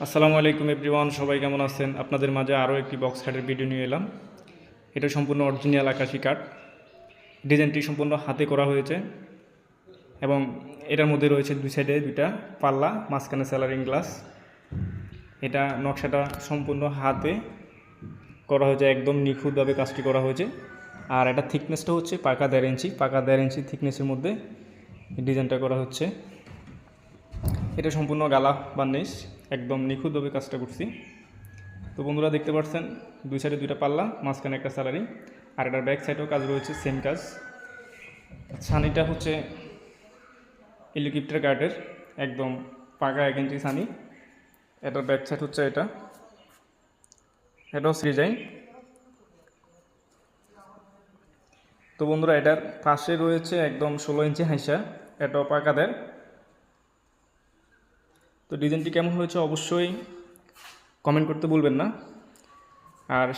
আসসালামু আলাইকুম এভরিওয়ান, সবাই কেমন আছেন? আপনাদের মাঝে আরও একটি বক্স কাটের ভিডিও নিয়ে এলাম। এটা সম্পূর্ণ অরিজিনাল আকাশি কাঠ। ডিজাইনটি সম্পূর্ণ হাতে করা হয়েছে এবং এটার মধ্যে রয়েছে দুই সাইডে দুইটা পাল্লা, মাঝখানে সেলারিং গ্লাস। এটা নকশাটা সম্পূর্ণ হাতে করা হয়েছে, একদম নিখুঁতভাবে কাজটি করা হয়েছে। আর এটা থিকনেসটা হচ্ছে পাকা 1.5 ইঞ্চি, পাকা 1.5 ইঞ্চি থিকনেসের মধ্যে ডিজাইনটা করা হচ্ছে। এটা সম্পূর্ণ গালা বার্নিশ, একদম নিখুঁতভাবে কাজটা করছি। তো বন্ধুরা দেখতে পাচ্ছেন দুই সাইডে দুইটা পাল্লা, মাঝখানে একটা স্যালারি, আর এটার ব্যাক সাইডেও কাজ রয়েছে, সেম কাজ। ছানিটা হচ্ছে ইলিউকিপ্টার কাঠের, একদম পাকা 1 ইঞ্চি ছানি। এটার ব্যাক সাইড হচ্ছে এটাও ডিজাইন। তো বন্ধুরা এটার পাশে রয়েছে একদম 16 ইঞ্চি হাইসা, এটাও পাকাদের। তো ডিজাইনটি কেমন হয়েছে অবশ্যই কমেন্ট করতে ভুলবেন না। আর